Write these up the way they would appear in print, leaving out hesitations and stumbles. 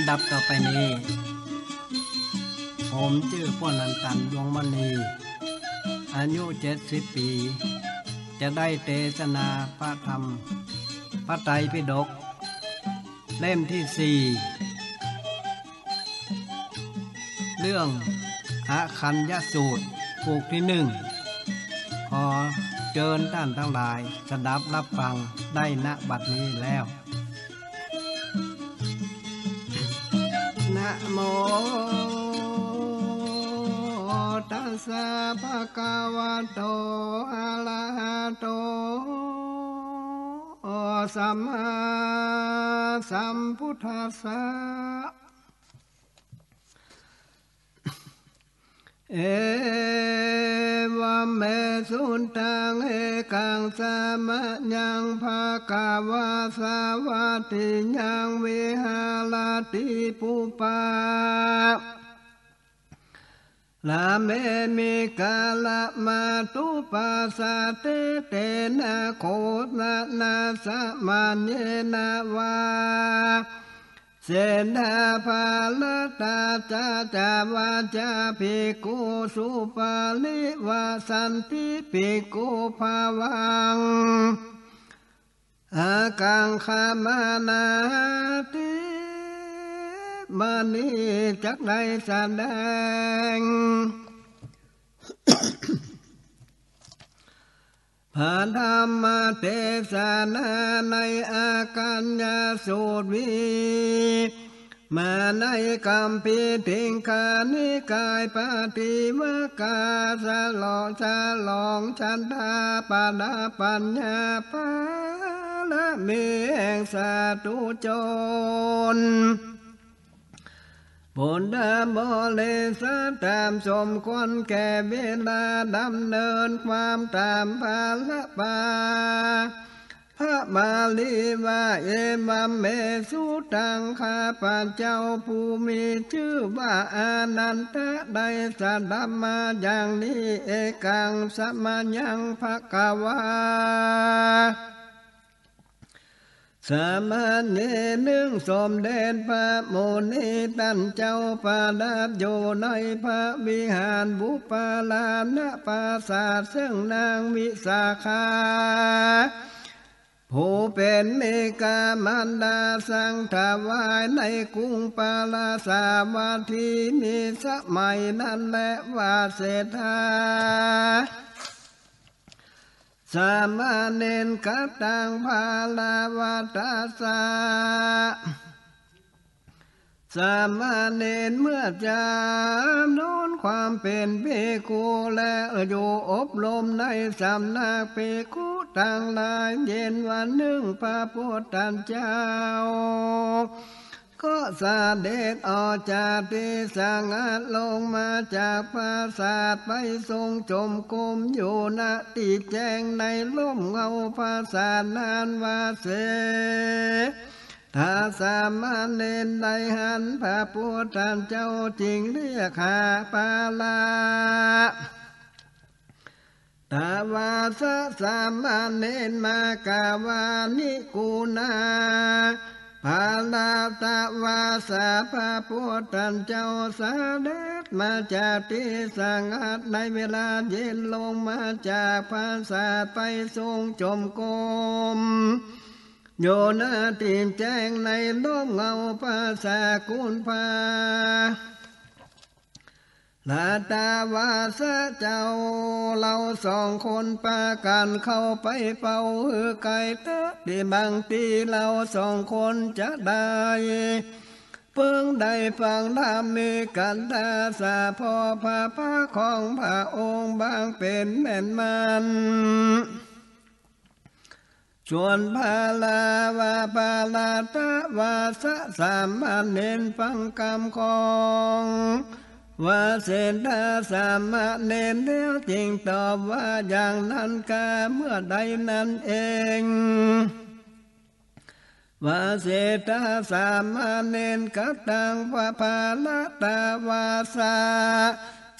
ดับต่อไปนี้ผมชื่อพ่อนันตันดวงมณีอายุ70 ปีจะได้เทศนาพระธรรมพระไตรปิฎกเล่มที่4เรื่องอาคัญญสูตรผูกที่1ขอเชิญท่านทั้งหลายสดับรับฟังได้ณบัดนี้แล้วนะโมตัสสะภะคะวะโตอะระหะโตสัมมาสัมพุทธัสสะเอวะเมสุตังเอกังสมะยังภะคะวะสวัสดิยังวิหารติปุปาลาเมมิกาลมาตุปัสสะเตเตนะโคนะนาสะมันเยนะวาเสนาภาลตาจาจาวาจาภิกขุสุปาลิวาสันติภิกขุภาวังอากังขมานาติมานีจักได้แสดงพระธรรมเทศนาในอากัญญสูตรวิมาในคัมภีร์ทิงคานิกายปฏิมกาสลองฉันทาปดาปัญญาปาละเมงสาธุชนบุญดาบริสัทตามสมควรแก่เวลาดำเนินความตามภาละปาพระบาลีว่าเอมัมเมสุตังข้าพระเจ้าผู้มีชื่อว่าอานันทะได้สดับมาอย่างนี้เอกังสัมมายังภควาสามเณรสมเด็จพระโมนีท่านเจ้าประดับอยู่ในพระวิหารบุปลานะปราสาทซึ่งนางวิสาขาผู้เป็นเมกามันดาสังถวายในกรุงปาลาสาวัตถีมีสมัยนั้นและว่าเศรษฐาสามเณรกัตตังภาลาวัตสาสามเณรเมื่อจำนวนความเป็นภิกขุและอยู่อบรมในสำนักภิกขุต่างหลายเย็นวันหนึ่งพระพุทธเจ้าก็เสด็จออกจากที่สังฆลงมาจากปราสาทไปทรงจมกุมอยู่ณที่แจ้งในร่มเงาปราสาทนานว่าเสถ้าสามเณรได้หันพระพุทธเจ้าจริงเรียกหาปาลาตาวาสะสามเณรมากาวานิกุณาภาลาตาวาสะพระพุทธเจ้าเสด็จมาจากที่สังฆในเวลาเย็นลงมาจากปราสาทไปทรงจมกรมโยนาติแจ้งในร่มเงาปราสาทกุณภาลาตาวาสะเจ้าเราสองคนปากันเข้าไปเป่าหือไก่เตะที่บางทีเราสองคนจะได้เพิ่งได้ฟังธรรมมีกันตาสาพอพระพระของพระองค์บางเป็นแม่นมันชวนพาลาวาปาลาตาวาสะสามเณรฟังคำของว่าเสนาสามเณรแล้วจริงตอบว่าอย่างนั้นกาเมื่อใดนั้นเองว่าเสนาสามเณรกัตตังวาภาลตาวาสา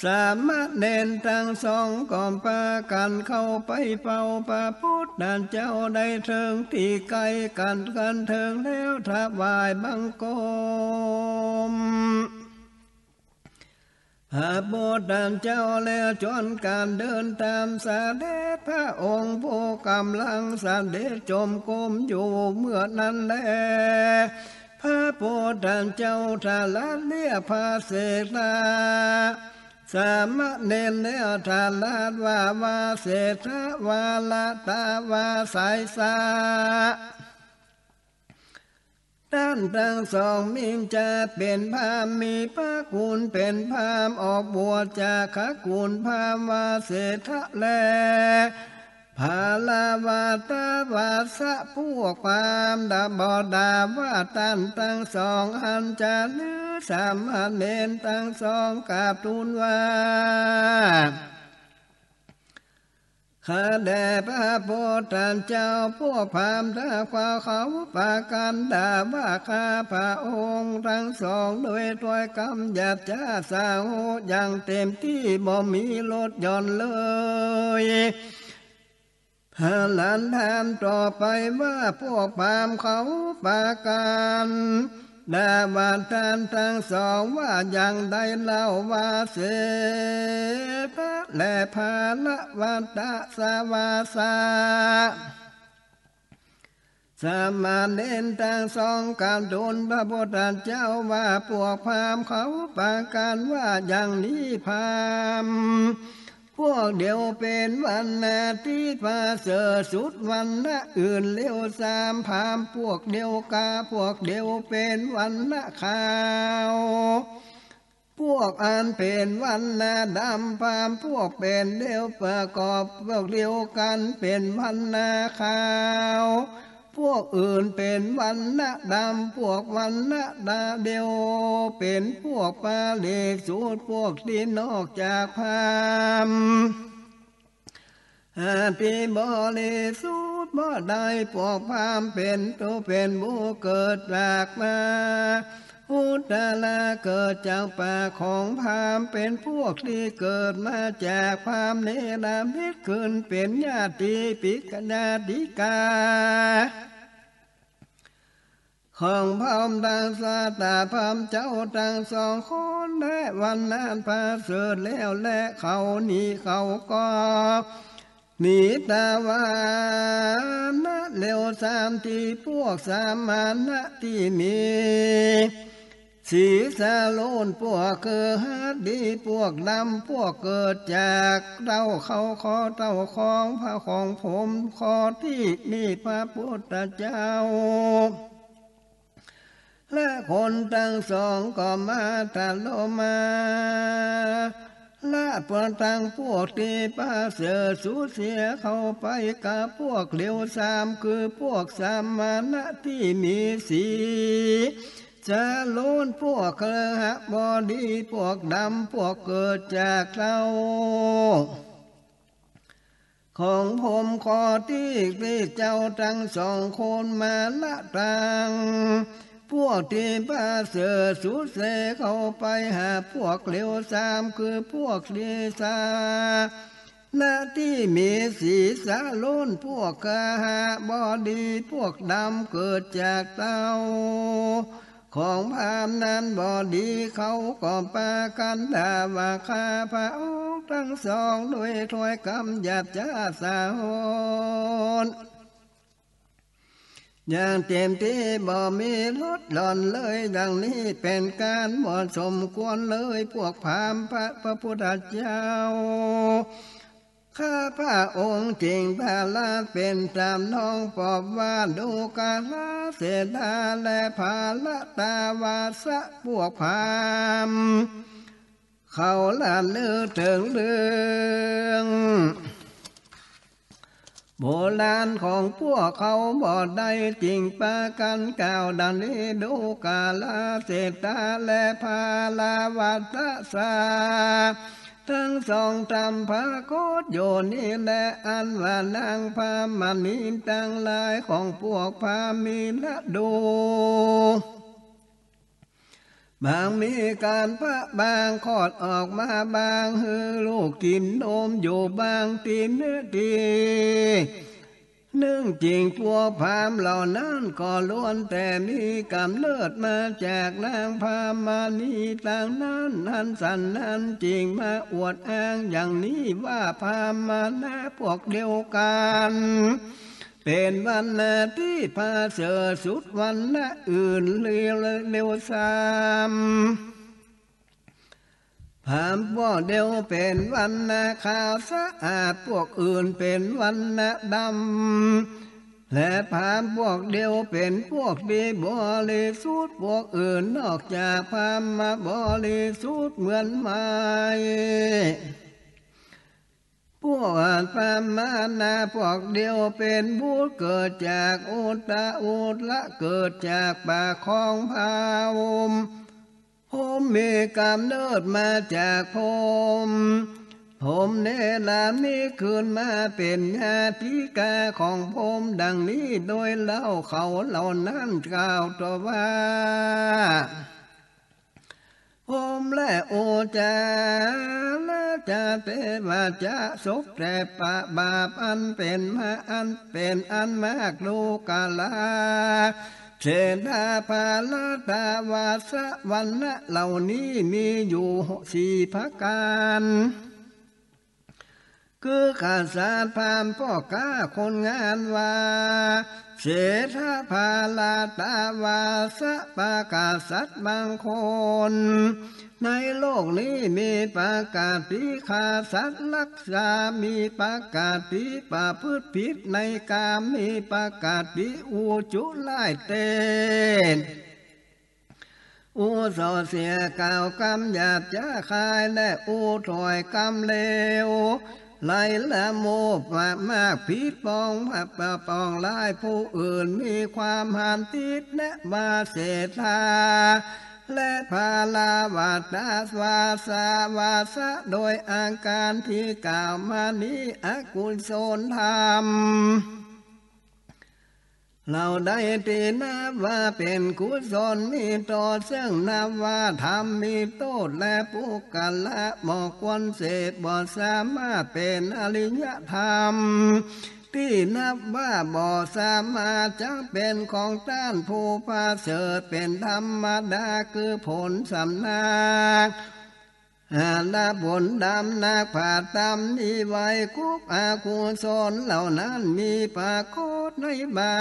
สามเณรทั้งสองก่อมพากันเข้าไปเฝ้าพระพุทธเจ้าได้เทิงที่ไกลกันเทิงแล้วถวายบังคมพระพุทธเจ้าแล้วจนการเดินตามเสด็จพระองค์ผู้กำลังเสด็จจมกรมอยู่เมื่อนั้นแลพระพุทธเจ้าทาลัดเลียพระเสนา สามเณรแล้วทาลาดว่าเศรษฐวาลตาวาสายสาด้านทั้งสองมิจะเป็นพามมีพระคุณเป็นพามออกบวชจากขคุณพามวาเศรษฐแลภาลาวาตาวาสะพวกความดาบดาว่าตันทั้งสองอันจะเลือสามเณรทั้งสองกราบทูลว่าข้าแต่พระพุทธเจ้าพวกพราหมณ์ทั้งเขาปากันด่าว่าข้าพระองค์ทั้งสองโดยถ้อยคำหยาบช้าสาวอย่างเต็มที่บ่มีลดหย่อนเลยพระหลานถามต่อไปว่าพวกพราหมณ์เขาปากันด่าว่าท่านทั้งสองว่าอย่างใดเล่าว่าเสพะและภาละวันตะสาวาสาสามเณรทั้งสองการทูลพระพุทธเจ้าว่าพวกพราหมณ์เขาปากันว่าอย่างนี้พราหมณ์พวกเดียวเป็นวันนาที่พาเสอสุดวันละอื่นเลี้ยวสามพามพวกเดียวกาพวกเดียวเป็นวันละขาวพวกอันเป็นวันนาดำพามพวกเป็นเดียวประกอบพวกเดียวกันเป็นวันนาขาวพวกอื่นเป็นวันละดำพวกวันละดาเดียวเป็นพวกปาเลกสูตรพวกที่นอกจากพามที่บริสุทธิ์บ่ได้พวกพามเป็นตัวเป็นบุเกิดจากมาอุตตลาเกิดจากปากของพามเป็นพวกที่เกิดมาจากพามเนรมิตขึ้นเป็นญาติปิกญาติกาของพามดังสาตาพามเจ้าทั้งสองคนและวันนั้นพาเสด็จแล้วและเขาหนีเขาก็หนีตาวานะเร็วสามที่พวกสามานะที่มีสีสาโลนพวกเกิดดีพวกดำพวกเกิดจากเราเขาคอเต้าของพระของผมคอที่มีพระพุทธเจ้าและคนทั้งสองก็มาตะโลมาละปนทางพวกที่ป้าเสือสูญเสียเข้าไปกับพวกเหลวสามคือพวกสามานะที่มีสีจะล้นพวกเครือหบดีพวกดำพวกเกิดจากเราของผมขอที่เจ้าทั้งสองคนมาละตังพวกที่ป้าเสือสูญเสียเข้าไปหาพวกเหลวสามคือพวกลีสาหน้าที่มีสีสาล้นพวกกาหาบดีพวกดำเกิดจากเต้าของพามนั้นบอดีเขาก็ปากันด่าว่าข้าพระองค์ทั้งสองด้วยถ้อยคำหยาบช้าสาหนอย่างเต็มที่บ่มีลดหล่อนเลยดังนี้เป็นการเหมาะสมควรเลยพวกพราหมณ์พระพุทธเจ้าข้าพระองค์จริงพระลาเป็นตามน้องปอบว่าดูกาลเสดาและภาละตาวาสะพวกพราหมณ์เขาละนึกถึงเรื่องโบราณของพวกเขาบ่ได้จริงปากันกล่าวดังนี้ดูกาลเสดาและภาลาวัตสาทั้งสองทำพระโคตโยนี่และอันว่านางพามานีตั้งลายของพวกพามีละดู บางมีการพระบางคลอดออกมาบางฮือลูกกินนมอยู่บางตีนตีเนื่องจริงพวกพราหมณ์เหล่านั้นก็ล้วนแต่มีกำเนิดมาจากนางพามานีต่างนั้นนั้นสันนั้นจริงมาอวดอ้างอย่างนี้ว่าพามานะพวกเดียวกันเป็นวันนาที่พาเสือสุดวันนะอื่นเร็วซ้ำพามพวกเดียวเป็นวันนาขาวสะอาดพวกอื่นเป็นวันนะดำและพามพวกเดียวเป็นพวกดีบริสุทธิ์พวกอื่นนอกจากพามมาบริสุทธิ์เหมือนไม้พวกพามานาพวกเดียวเป็นบุตรเกิดจากอุตละเกิดจากปากของพาวผมมีกำเนิดมาจากผมเนลามนี้คืนมาเป็นญาติกาของผมดังนี้โดยเล่าเขาเหล่านั้นกล่าวต่อว่าผมและโอจาและจะเทวาจะศกแต่ปะบาปอันเป็นมาอันเป็นอันมากโลกาลาเชนาภาลตาวาสวันนะเหล่านี้มีอยู่สี่ประการคือข้าสารพามพ่อค้าคนงานว่าเศรษฐภาลาตาวาสปากาสัตบางคนในโลกนี้มีประกาศปีขาสัตรักษามีประกาศปีประพฤติผิดในกามมีประกาศปีอูจุไล่เต้นอูสอเสียกล่าวกรรมหยาบจะคายและอูถอยกรรมเลวไล่ละโมบมากผิดปองปองไล่ผู้อื่นมีความหันติดและมาเสธาและพาลาวาตาวาสาวาสะโดยอาการที่กล่าวมานี้อกุศลธรรมเราได้ตีนับว่าเป็นกุศลมีต่อซึ่งนับว่าธรรมมีโทษและปุกกะละหมอกควรเสพบ่สามารถเป็นอริยธรรมที่นับว่าบ่สามารถจะเป็นของต้านผู้พาเสริฐเป็นธรรมดาคือผลสำนักละผลดำนักผ่าตำนี้ไว้คุกอากุศลเหล่านั้นมีปรากฏในบา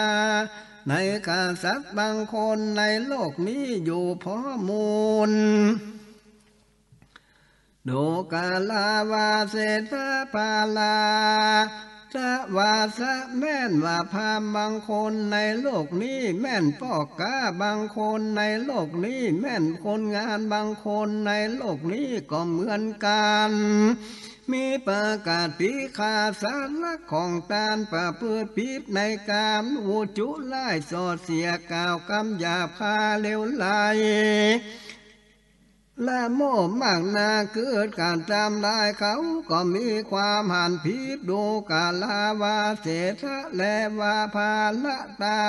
ในกษัตริย์บางคนในโลกนี้อยู่พอมูลดูกาลาวาเศรษฐภาลาสวาสะแม่นว่าพามบางคนในโลกนี้แม่นพ่อกาบางคนในโลกนี้แม่นคนงานบางคนในโลกนี้ก็เหมือนกันมีประกาศปีขาสารของตานประพฤติผิดในกามอุจุไล่สอดเสียกล่าวคำหยาบคาเลวไหลและโม่มากนาเกิดการจำได้เขาก็มีความหันผิดดูกาลาวาเสถะและวาภาละตา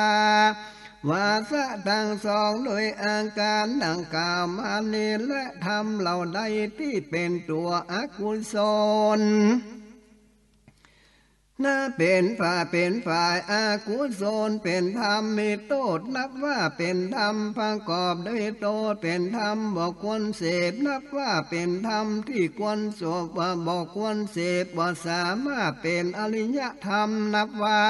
วาสะทั้งสองโดยอาการดังกล่าวมานี้และทำเหล่าใดที่เป็นตัวอกุศลน่าเป็นฝ่ายอากุศลเป็นธรรมมีโทษนับว่าเป็นธรรมประกอบด้วยโทษเป็นธรรมบอกควรเสพนับว่าเป็นธรรมที่ควรสวบบอกควรเสพบ่สามารถเป็นอริยธรรมนับว่า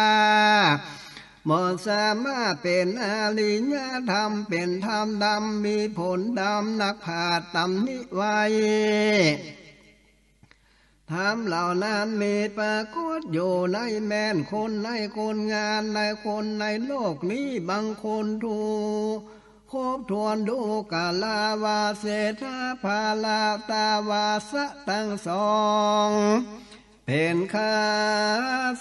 บ่สามารถเป็นอริยธรรมเป็นธรรมดำมีผลดำนักผ่าตำนิไว้ธรรมเหล่านั้นมีปรากฏอยู่ในแม่นคนในคนงานในคนในโลกนี้บางคนถูกครบทวนดูกาลาวาเศรษฐภาลาตาวาสะทั้งสองเป็นข้า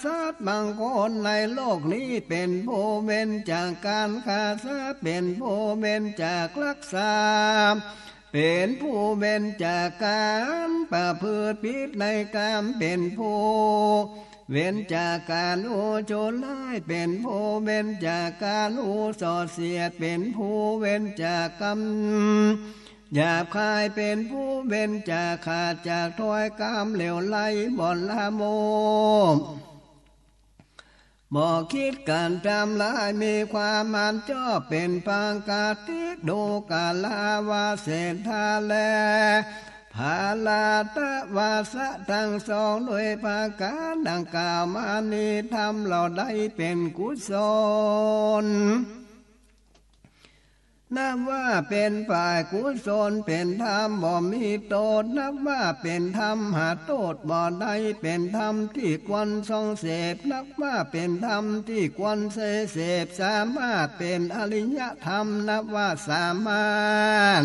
สัตว์บางคนในโลกนี้เป็นผู้เว้นจากการฆ่าสัตว์เป็นผู้เว้นจากลักทรัพย์เป็นผู้เว้นจากการประพฤติผิดในกามเป็นผู้เว้นจากการโอโจรร้ายเป็นผู้เว้นจากการโอสอดเสียดเป็นผู้เว้นจากกรรม หยาบคายเป็นผู้เว้นจากขาดจากถ้อยกามเหลวไหลบ่อนละโมบ่คิดการทำลายมีความมันจ้อเป็นปังกาติดูกาลาวาเศรษฐาแลภาลาตะวาสะทั้งสองด้วยภาการดังกล่าวมานี้ทำเราได้เป็นกุศลนับว่าเป็นฝ่ายกุศลเป็นธรรมบ่มีโทษนับว่าเป็นธรรมหาโทษบ่ได้เป็นธรรมที่ควรทรงเสพนับว่าเป็นธรรมที่ควรเสพสามารถเป็นอริยธรรมนับว่าสามารถ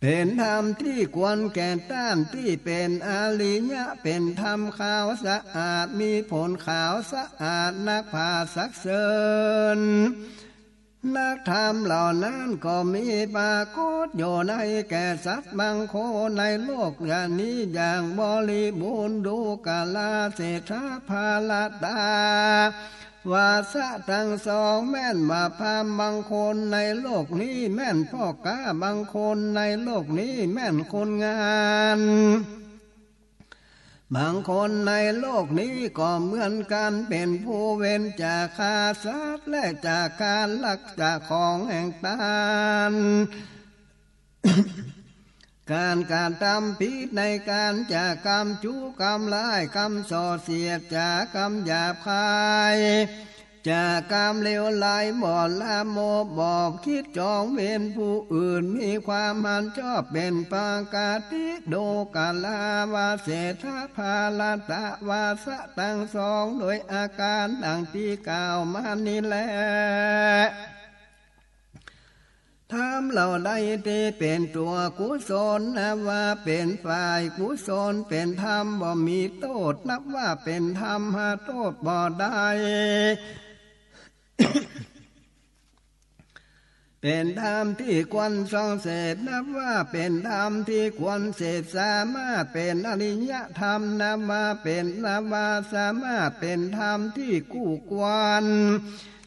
เป็นธรรมที่ควรแก่ต้านที่เป็นอริยะเป็นธรรมขาวสะอาดมีผลขาวสะอาดนักผ่าสักเสริญนักธรรมเหล่านั้นก็มีปรากฏอยู่ในแก่สัตว์บางคนในโลกอย่างนี้อย่างบริบูรณ์ดูกาลเศรษฐาภาลตาวาสะทั้งสองแม่นมาพามบางคนในโลกนี้แม่นพ่อกาบางคนในโลกนี้แม่นคนงานบางคนในโลกนี้ก็เหมือนกันเป็นผู้เว้นจากฆ่าสัตว์และจากการลักจากของแห่งตานการทำผิดในการจากกรรมจูกรรมร้ายกรรมส่อเสียดจากกรรมหยาบคายจากกรรมเลวไหลบ่อนละโมบอกคิดจองเวรผู้อื่นมีความมันชอบเป็นปากาติโดกาลาวาเศรษฐาภาลตะวาสะทั้งสองโดยอาการดังที่กล่าวมานี้แลธรรมเราได้ที่เป็นตัวกุศลนับว่าเป็นฝ่ายกุศลเป็นธรรมบ่มีโทษนับว่าเป็นธรรมหาโทษบ่ได้ เป็นธรรมที่ควรทรงเสพนับว่าเป็นธรรมที่ควรเสพสามารถเป็นอริยธรรมนับว่าสามารถเป็นธรรมที่คู่ควร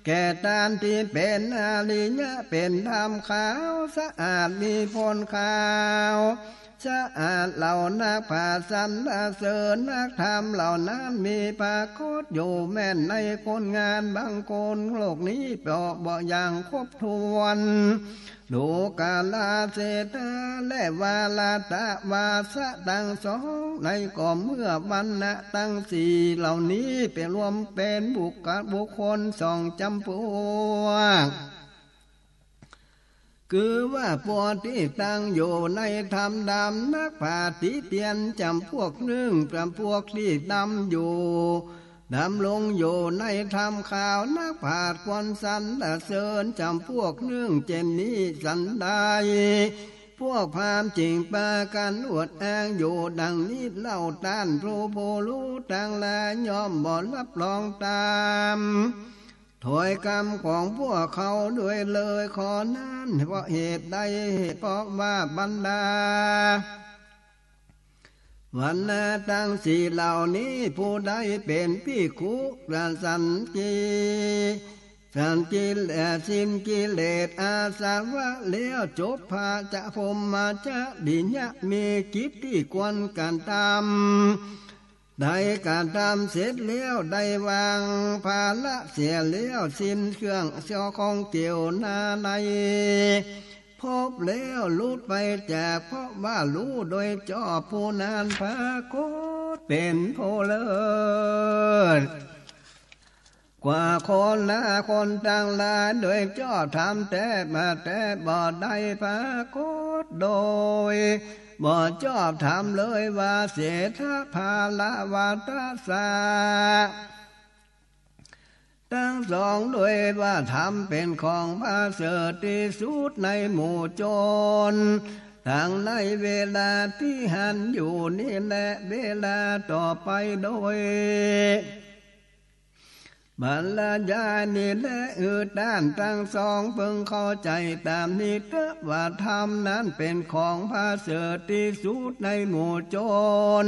แก่ตามที่เป็นอริยะเป็นธรรมขาวสะอาดมีผลขาวสะอาดเหล่านักผ่าสรรเสริญนักธรรมเหล่านั้นมีปรากฏอยู่แม่นในคนงานบางคนโลกนี้บ่อย่างครบถ้วนดูกาลเศรษฐาและวาลตะวาสะทั้งสองในก่อเมื่อวันนะทั้งสี่เหล่านี้เป็นรวมเป็นบุคคลสองจำพวกคือว่าพวกที่ตั้งอยู่ในธรรมดำนักปฏิเตียนจำพวกหนึ่งจำพวกที่ดำอยู่ดำลงอยู่ในธรรมขาวนักปราชญ์ควรสรรเสริญจำพวกหนึ่งเจนนี้สันได้พวกพามจริงปากันอวดอ้างอยู่ดังนี้เล่าต้านโปรโพรู้ต่างลายอมบ่รับรองตามถอยกรรมของพวกเขาด้วยเลยขอนั้นเพราะเหตุใดเพราะว่าบรรดาวันนาตั้งสี่เหล่านี้ผู้ใดเป็นภิกขุสันและสิ้นกิเลสอาสาวะแล้วจบภาจะพรหมจะดิญะมีกิจที่ควรการทำได้การทำเสร็จแล้วได้วางภาระเสียแล้วสิ้นเครื่องเสียของเกี่ยวนาในพบแล้วลุดไปจากเพราะว่ารู้โดยจอบผู้นานพระโคตเป็นโพเลิศกว่าคนละคนต่างลายโดยจอบทำแต่มาแต่บ่ได้พระโคตโดยบ่ชอบทำเลยว่าเสถาภาละวาตาสาทั้งสองด้วยว่าทำเป็นของพระเสริฐที่สุดในหมู่โจรทั้งในเวลาที่หันอยู่นี่แหละเวลาต่อไปโดยบรรยายนี่และด้านทั้งสองเพิ่งเข้าใจตามนี้เถอะว่าธรรมนั้นเป็นของพระเสริฐที่สุดในหมู่โจร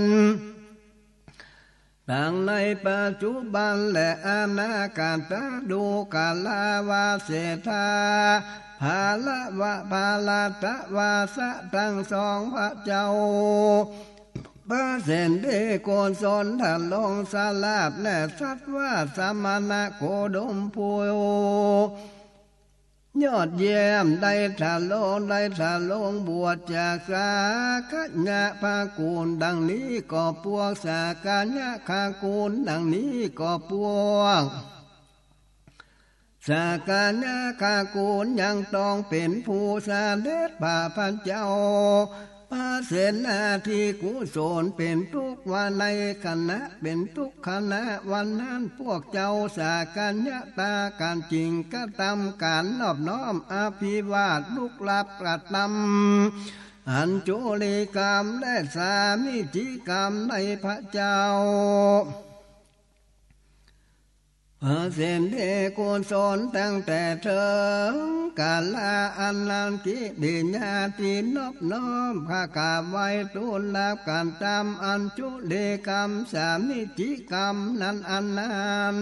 ดังในปัจจุบันและอนาคตดูกาลาวาเสธาภาละวะภาลตะวาสะทั้งสองพระเจ้าพระเสนเดโกศลทันลงสลาบและสัตว่าสมณะโคดมพูยอดเยี่ยมได้ถาลงบวชจากสากัญญาภากูลดังนี้ก็พวกสากัญญาภากูลดังนี้ก็พวกสากัญญาภากูลยังต้องเป็นผู้เสด็จพระพันเจ้าพระเสนาที่กุศลเป็นทุกวันในคณะเป็นทุกคณะวันนั้นพวกเจ้าสากัญญาตาการจริงก็ตามการนอบน้อมอภิวาทลุกลับกระทำอันจุลิกรรมและสามิจิกรรมในพระเจ้าพระเสนเดกุศลตั้งแต่เถิงกาลาอันลันกิดิญาที่นอบน้อมข้ากราบไหว้ทูลลาบการตามอันจุลิกรรมสามิจิกรรมนั้นอันนั้น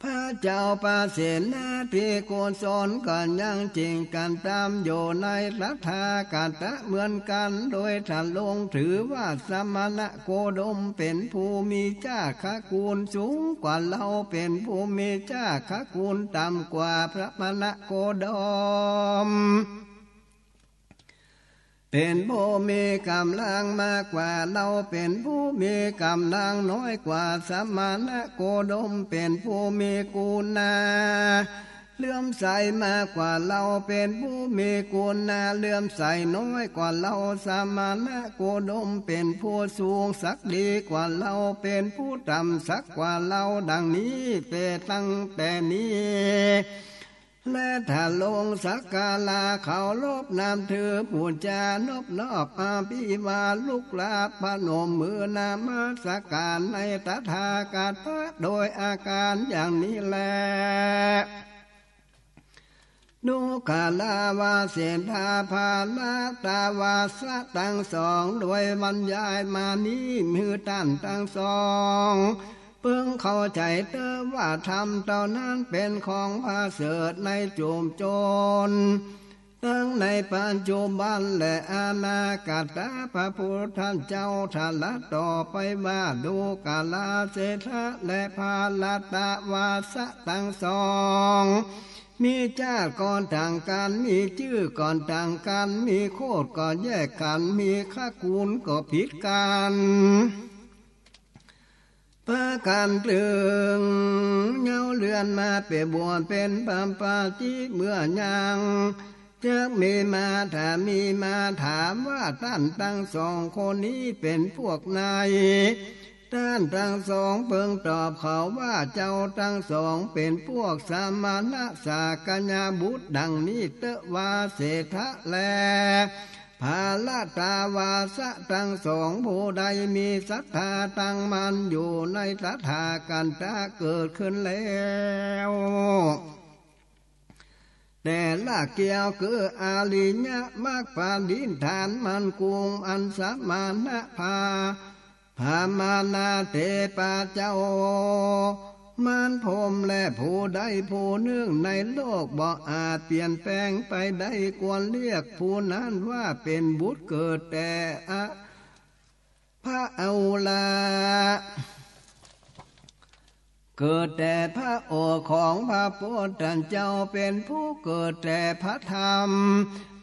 พระเจ้าปาเสนาที่กุศลก็ยังจริงกันตามอยู่ในรัฐากาตะเหมือนกันโดยท่านลงถือว่าสมณะโคดมเป็นผู้มีจ้าคกูลสูงกว่าเราเป็นผู้มีจ้าคกูลต่ำกว่าพระมณะโคดมเป็นผู้มีกำลังมากกว่าเราเป็นผู้มีกำลังน้อยกว่าสมณะโคดมเป็นผู้มีกุณาเลื่อมใสมากกว่าเราเป็นผู้มีกุณาเลื่อมใสน้อยกว่าเราสมณะโคดมเป็นผู้สูงสักดีกว่าเราเป็นผู้ต่ำสักกว่าเราดังนี้เป็นตั้งแต่นี้และถ้าลงสักกาลาเขาลบนามถือผู้จานบนอบอาภิวาลุกลาพนมมือนามสักการในตถาคตโดยอาการอย่างนี้แลดูกาลาวาเสธาภาลตาวาสะทั้งสองโดยบรรยายมานี้มือตั้นทั้งสองเพิ่งเข้าใจเตอว่าธรรมเท่านั้นเป็นของพระเสริฐในจุมโจรทั้งในปัจจุบันและอนาคตพระพุทธเจ้าทละต่อไปว่าดูกาลาเสธะและภาลตาวาสะทั้งสองมีชาติก่อนต่างกันมีชื่อก่อนต่างกันมีโคตรก็แยกกันมีข้ากูลก็ผิดกันพากันเปลืองเงาเลือนมาเปียบวนเป็นปัมปาจิเมื่อยังจะมีมาถ้ามีมาถามว่าท่านทั้งสองคนนี้เป็นพวกนายท่านทั้งสองเพิ่งตอบเขาว่าเจ้าทั้งสองเป็นพวกสามณะสากัญญาบุตรดังนี้เตวาเศรษฐะแลภาลตาวาสะทั้งสองผู้ใดมีศรัทธาตั้งมันอยู่ในตถากันตะเกิดขึ้นแล้วแต่ละเกี่ยวคืออาลิญะมากปาดินฐานมันกุงอันสัมมานะภามานาเตปาเจ้ามันพรมและผู้ใดผู้หนึ่งในโลกบ่อาจเปลี่ยนแปลงไปได้ควรเรียกผู้นั้นว่าเป็นบุตรเกิดแต่พระเอาลาเกิดแต่พระโอษฐ์ของพระพุทธเจ้าเป็นผู้เกิดแต่พระธรรม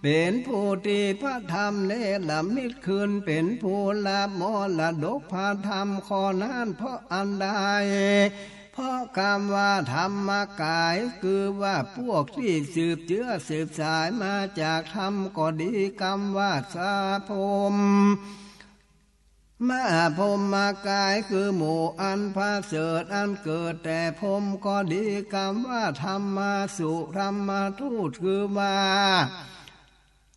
เป็นผู้ที่พระธรรมเนรมิตขึ้นเป็นผู้ละมรดกพระธรรมข้อนั้นเพราะอันใดเพราะคำว่าธรรมกายคือว่าพวกที่สืบเชื้อสืบสายมาจากธรรมก็ดีคำว่าสาพมมาพรหมกายคือหมู่อันพระเสริฐอันเกิดแต่พรหมก็ดีคำว่าธรรมาสุธรรมทูตคือว่า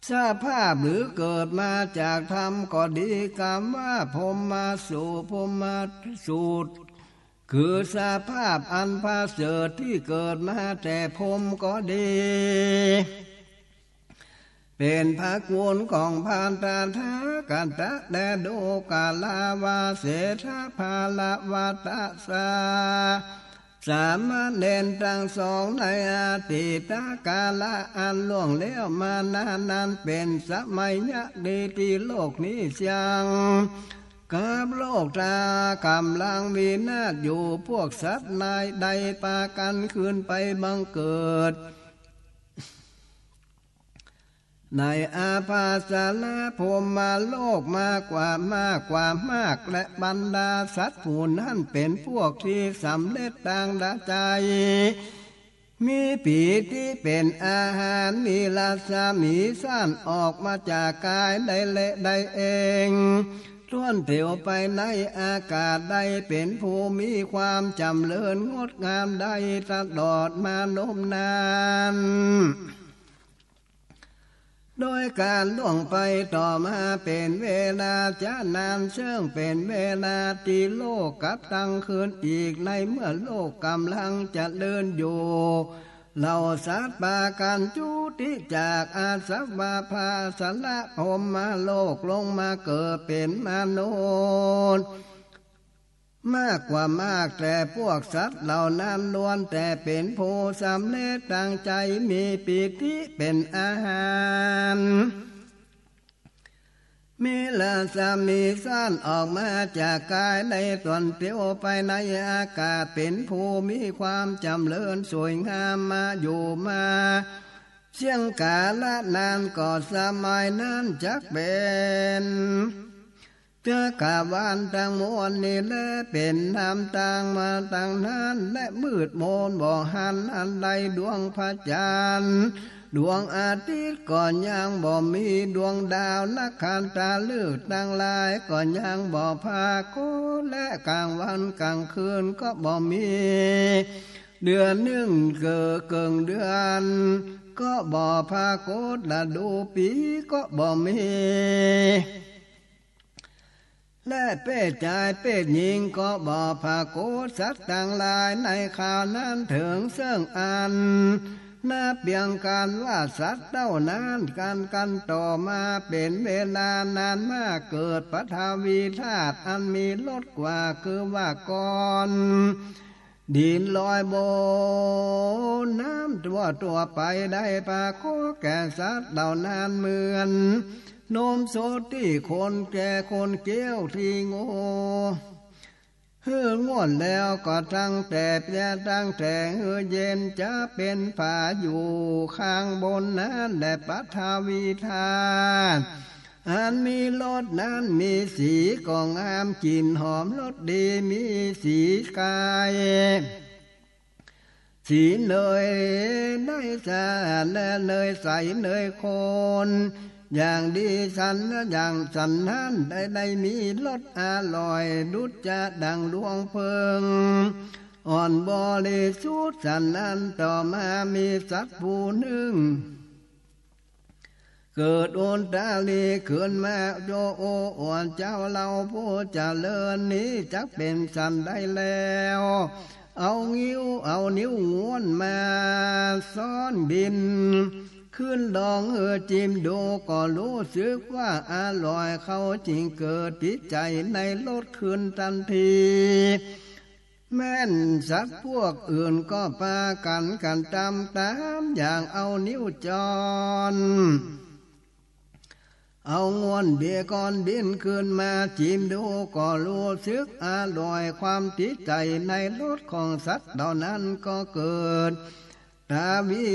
สภาพหรือเกิดมาจากธรรมก็ดีคำว่าพรหมาสุพรหมาสูตรคือสภาพอันพระเสริฐที่เกิดมาแต่พรหมก็ดี เป็นพระกุลของพานตาทากันตะแดโดกาลาวาเสทาภาลวาตาสาสามเณรทั้งสองในอดีตกาลอันล่วงแล้วมานานนั้นเป็นสมัยยะดีที่โลกนี้เสียงกับโลกตากำลังวินาศอยู่พวกสัตว์นายใดปากันคืนไปบังเกิดในอาภาสาลาภูมิมาโลกมากกว่ามากและบรรดาสัตว์ผู้นั้นเป็นพวกที่สำเร็จดังดาใจมีปีที่เป็นอาหารมีลาสามีสั้นออกมาจากกายได้เละได้เองท่วนเที่ยวไปในอากาศได้เป็นผู้มีความจำเริญงดงามได้ตลอดมานมนานโดยการล่วงไปต่อมาเป็นเวลาจะนานเชื่องเป็นเวลาที่โลกกับตั้งคืนอีกในเมื่อโลกกำลังจะเดินอยู่เราสัตว์ปากันจุติจากอาสวะภาสละพรหมโลกลงมาเกิดเป็นมนุษย์มากกว่ามากแต่พวกสัตว์เหล่านั้นล้วนแต่เป็นผู้สำเร็จตั้งใจมีปิติเป็นอาหารมีลาสามีสั้นออกมาจากกายในตนเตียวไปในอากาศเป็นผู้มีความจำเริญสวยงามมาอยู่มาเชียงกาละนานก็สมัยนั้นจักเป็นเจ้ากาบานต่างมวลนี่แลเป็นน้ำต่างมาต่างนั้นและมืดมนบ่หันอันใดดวงพระจันทร์ดวงอาทิตย์ก่อนยังบ่มีดวงดาวนักขันตาลืดตั้งลายก่อนยังบ่พาโคและกลางวันกลางคืนก็บ่มีเดือนหนึ่งเกิงเดือนก็บ่พาโคและดูปีก็บ่มีและเป็ดชายเป็ดหญิงก็บ่พาโกสัตว์ต่างหลายในข่าวนั้นถึงเสื่องอันนับเพียงการว่าสัตว์เท่านั้นกันต่อมาเป็นเวลานานมากเกิดปฐวีธาตุอันมีลดกว่าคือว่าก่อนดินลอยบนน้ำตัวไปได้ปาโกแก่สัตว์เหล่านั้นเหมือนนมสดที่คนแก่คนเกี้ยวที่โง่ง่วนแล้วก็ตั้งแต่เปียตั้งแต่เย็นจะเป็นผาอยู่ข้างบนนั้นและปฐวีธาตุอันมีรสนั้นมีสีก็งามกลิ่นหอมรสดีมีสีกายสีเนยได้สะอาดและเนยใสเนยคนอย่างดีสันอย่างสันนั้นได้มีรสอร่อยดุจจะดังดวงเพิงอ่อนบริสุทธิ์สันนั้นต่อมามีสัตว์ผู้หนึ่งเกิดโอนตาลีขึ้นมาโยโออ่อนเจ้าเราผู้เจริญนี้จักเป็นสันได้แล้วเอานิ้วง้วนมาซ้อนบินขึ้นลองจิ้มดูก็รู้สึกว่าอร่อยเขาจริงเกิดติดใจในรสขึ้นทันทีแม่นสัตว์พวกอื่นก็พากันตามอย่างเอานิ้วจอนเอางวนเบียก่อนบินขึ้นมาจิ้มดูก็รู้สึกอร่อยความติดใจในรสของสัตว์เหล่านั้นก็เกิดทวี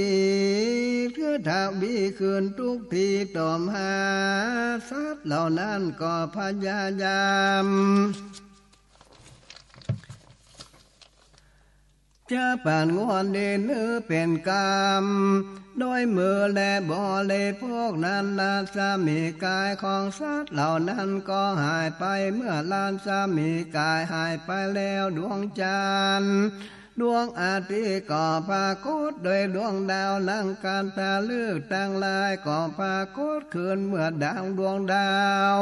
คืนทุกทีต่อมาสัตว์เหล่านั้นก็พยายามจะป่านงวนเดินเป็นกรรมโดยมือและบ่เลยพวกนั้นลานสามีกายของสัตว์เหล่านั้นก็หายไปเมื่อลานสามีกายหายไปแล้วดวงจันทร์ดวงอาทิตย์ก็ปรากฏโดยดวงดาวลังการตาลือตั้งลายก็ปรากฏขึ้นเมื่อดาวดวงดาว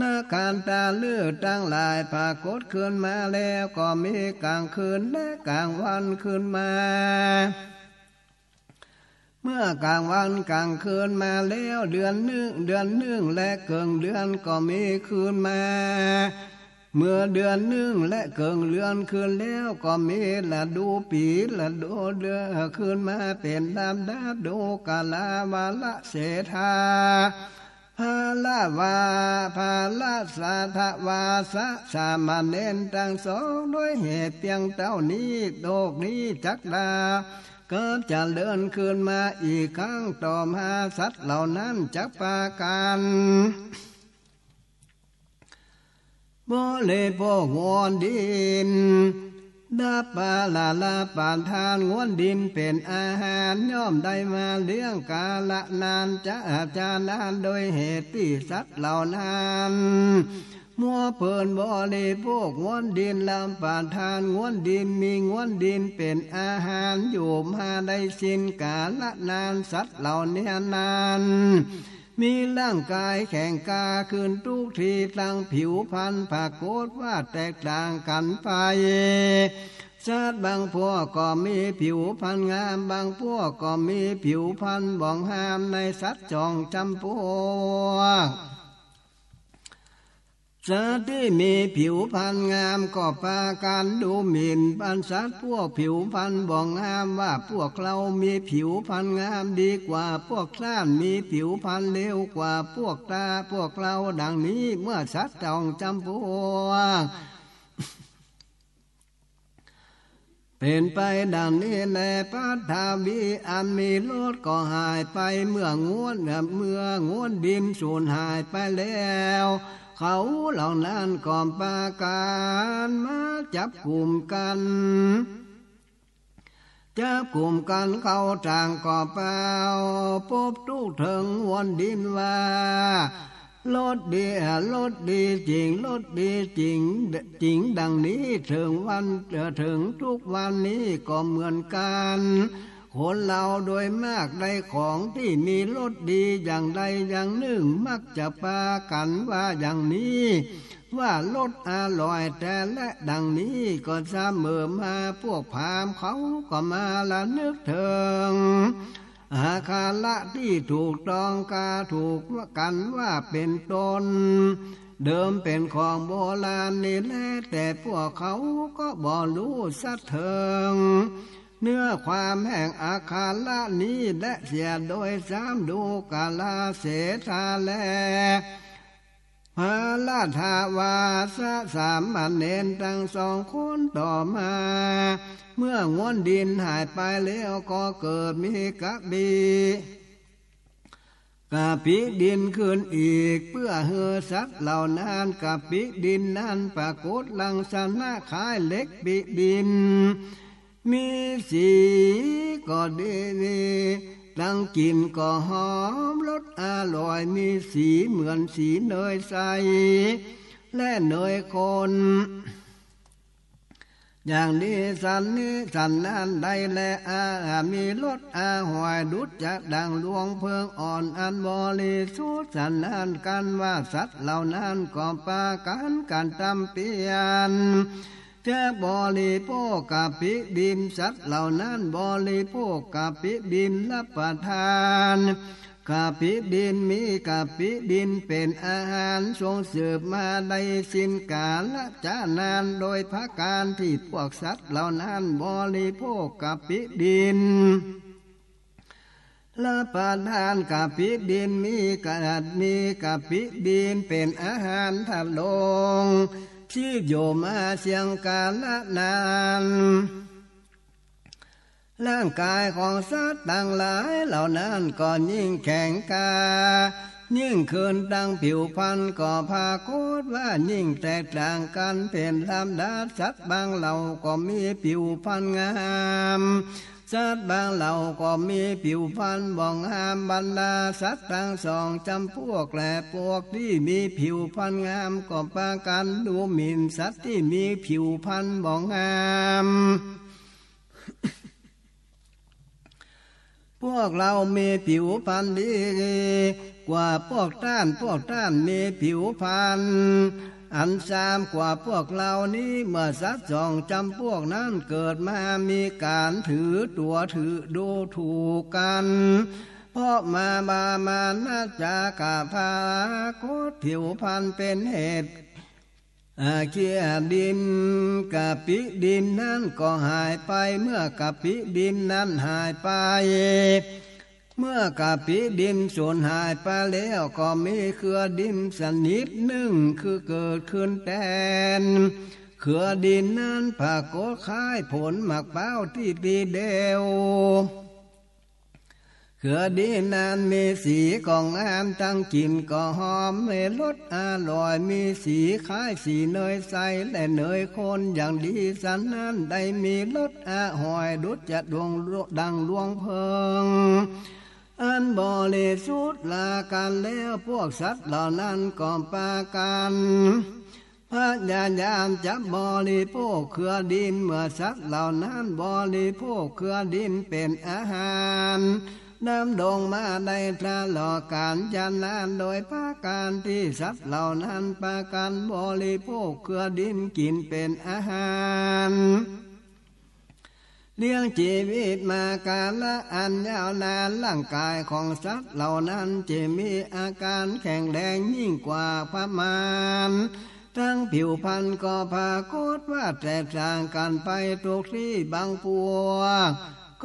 นาการตาลือตั้งลายปรากฏขึ้นมาแล้วก็มีกลางคืนและกลางวันขึ้นมา เมื่อกลางวันกลางคืนมาแล้วเดือนหนึ่งและเกิงเดือนก็มีคืนมาเมื่อเดือนหนึ่งและเกิงเดือนคืนแล้วก็มีละดูปีละดูเดือนคืนมาเป็นดำดาดูกาลาวาละเสธาภาลาวาภาลาสาทวาสะสามเณรทั้งสองด้วยเหตุเพียงเท่านี้โลกนี้จักดาก็จะเลื่อนคืนมาอีกครั้งต่อมาสัตว์เหล่านั้นจักปากันบ่เลยพวกงวนดินดาปาลาปานทานงวนดินเป็นอาหารย่อมได้มาเลี้ยงกาละนานจะอาจารนานโดยเหตุที่สัตว์เหล่านั้นมัวเพลินบ่เลยพวกงวนดินลำปานทานงวนดินมีงวนดินเป็นอาหารอยู่มาได้สิ้นกาละนานสัตว์เหล่านี้นานมีร่างกายแข็งกาคืนทุกทีตั้งผิวพรรณปรากฏว่าแตกต่างกันไปสัตว์บางพวกก็มีผิวพรรณงามบางพวกก็มีผิวพรรณบ่องหามในสัตว์จองจำพวกสัตว์ที่มีผิวพรรณงามก็พากันดูหมิ่นบรรสัตว์พวกผิวพรรณบ่งามว่าพวกเรามีผิวพรรณงามดีกว่าพวกท่านมีผิวพรรณเลวกว่าพวกตาพวกเราดังนี้เมื่อสัตว์จองจำพวกเป็นไปดังนี้แลปัทธาวิอันมีโลดก็หายไปเมื่องวนดินสูญหายไปแล้วเขาเหล่านั้นก่อปาการมาจับกลุ่มกันเขาต่างก่อเป่าพบทุกถึงวนดินว่าลดดีจริงลดดีจริงดังนี้ถึงทุกวันนี้ก็เหมือนกันคนเราโดยมากได้ของที่มีรสดีอย่างใดอย่างหนึ่งมักจะปากันว่าอย่างนี้ว่ารสอร่อยแต่และดังนี้ก็เสมอมาพวกพราหมณ์เขาก็มาละนึกถึงอาคาละที่ถูกต้องกาถูกกันว่าเป็นตนเดิมเป็นของโบราณนี่แหละแต่พวกเขาก็บ่รู้สักเถิงเนื้อความแห่งอาคาละนี้และเสียโดยสามดูกาลาเสธาแลพาลาทาวาสะสามเณรทั้งสองคนต่อมาเมื่องวนดินหายไปแล้วก็เกิดมีกะปิดินขึ้นอีกเพื่อเฮือสัตว์เหล่านั้นกะปิดินนั้นปรากฏลังสนะคล้ายเล็กปิดินมีสีก็ดีตั้งกลิ่นก็หอมรสอร่อยมีสีเหมือนสีเนยใสและเนยคนอย่างนี้สันนั้นได้และมีรสหอยดุจจะดังดวงเพิงอ่อนอันบริสุทธิ์สันนั้นกันว่าสัตว์เหล่านั้นก็ปากันตำเปียนจะบริโภคกะปิดินสัตว์เหล่านั้นบริโภคกะปิดินรับประทานกะปิดินมีกะปิดินเป็นอาหารทรงสืบมาได้สิ้นกาลจานานโดยพระการที่พวกสัตว์เหล่านั้นบริโภคกะปิดินรับประทานกะปิดินมีกะปิดินเป็นอาหารทะลงที่โยมาเสียงกาละนานร่างกายของสัตว์ต่างหลายเหล่านั้นก็ยิ่งแข็งกายิ่งคืนดังผิวพรรณก็พาโคตว่ายิ่งแตกต่างกันเป็นลำดับสัตว์บางเหล่าก็มีผิวพรรณงามสัตว์บางเหล่าก็มีผิวพรรณบ่งงามบรรดาสัตว์ทั้งสองจำพวกและพวกที่มีผิวพรรณงามก็ปากันดูหมิ่นสัตว์ที่มีผิวพรรณบ่งงามพวกเรามีผิวพรรณดีกว่าพวกท่านมีผิวพรรณ อันสามกว่าพวกเรานี้เมื่อสัตว์สองจำพวกนั้นเกิดมามีการถือตัวถือดูถูกกันเพราะมานาจากาพาโคตผิวพันเป็นเหตุเกียดินกะปิดินนั้นก็หายไปเมื่อกะปิดินนั้นหายไปเมื่อกะปิดินสูญหายไปแล้วก็มีเครือดินสนิดหนึ่งคือเกิดขึ้นแทนเครือดินนั้นปรากฏคล้ายผลหมากเป้าที่ดีเดียวเครือดินนั้นมีสีของงามทั้งกลิ่นก็หอมมีรสอร่อยมีสีคล้ายสีเนยใสและเนยข้นอย่างดีสันนั้นได้มีรสหอยดุจจะดวงดังดวงเพลิงอันบริสุทธิ์ลากันแล้วพวกสัตว์เหล่านั้นก็ปากันพยายามจับบริโภคเครือดินเมื่อสัตว์เหล่านั้นบริโภคเครือดินเป็นอาหารน้ำดงมาได้ตลอดกาลยันนานโดยภาการที่สัตว์เหล่านั้นปากันบริโภคเครือดินกินเป็นอาหารเลี้ยงชีวิตมากาลละอันยาวนานร่างกายของสัตว์เหล่านั้นจะมีอาการแข็งแรงยิ่งกว่าประมาณทั้งผิวพรรณก็ปรากฏว่าแตกต่างกันไปทุกที่บางพวก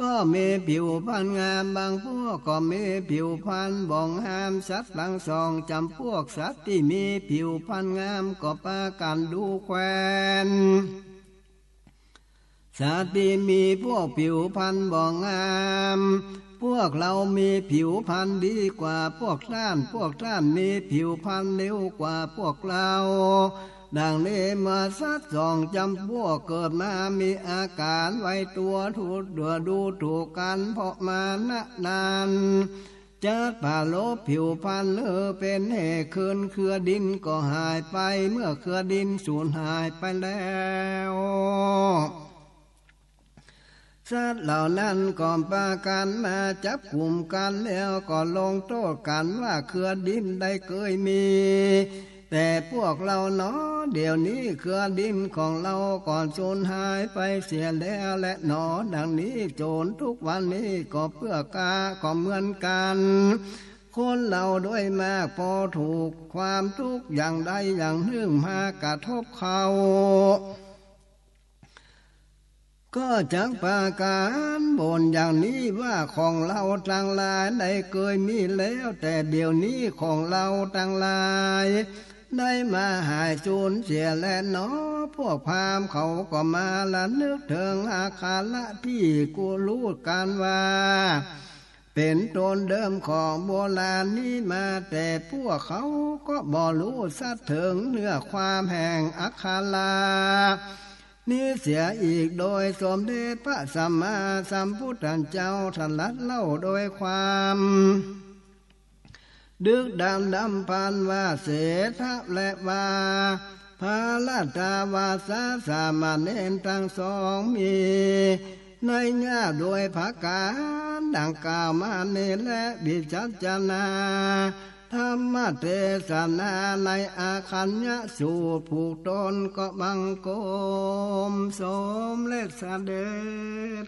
ก็มีผิวพรรณงามบางพวกก็มีผิวพรรณบ่งงามสัตว์ทั้งสองจำพวกสัตว์ที่มีผิวพรรณงามก็ปากันดูแควนสัตว์ที่มีพวกผิวพรรณบ่งามพวกเรามีผิวพรรณดีกว่าพวกท่านมีผิวพรรณเร็วกว่าพวกเราดังนี้เมื่อสัตว์สองจำพวกเกิดมามีอาการไว้ตัวถูกดูถูกกันเพราะมานะนานจัดผ่าลบผิวพรรณเป็นเหตุคืนเครือดินก็หายไปเมื่อเครือดินสูญหายไปแล้วสัตว์เหล่านั้นก่อนปากันมาจับกลุ่มกันแล้วก็ลงโทษกันว่าเครือดินได้เคยมีแต่พวกเราเนาะเดี๋ยวนี้เครือดินของเราก่อนสูญหายไปเสียแล้วและหนอดังนี้โจรทุกวันนี้ก็เพื่อกาก็เหมือนกันคนเราด้วยมากพอถูกความทุกข์อย่างใดอย่างหนึ่งมากระทบเขาก็จักปาการบ่นอย่างนี้ว่าของเราทั้งหลายได้เคยมีแล้วแต่เดี๋ยวนี้ของเราทั้งหลายได้มาหายสูญเสียและเนาะพวกพราหมณ์เขาก็มาละนึกถึงอาคาละที่กูรู้กันว่าเป็นตนเดิมของโบราณนี้มาแต่พวกเขาก็บ่รู้สักถึงเนื้อความแห่งอาคาลานี่เสียอีกโดยสมเด็จพระสัมมาสัมพุทธเจ้าทลัดเล่าโดยความดึกดำพันว่าเสถะและว่าพาลาตาวาสาสามเณรทั้งสองมีในญาโดยภาการดังกล่าวมานี้และบิจัจนาธรรมเทศนาในอาคัญญสูตรผูกตนก็บังกมสมเลสเด็จ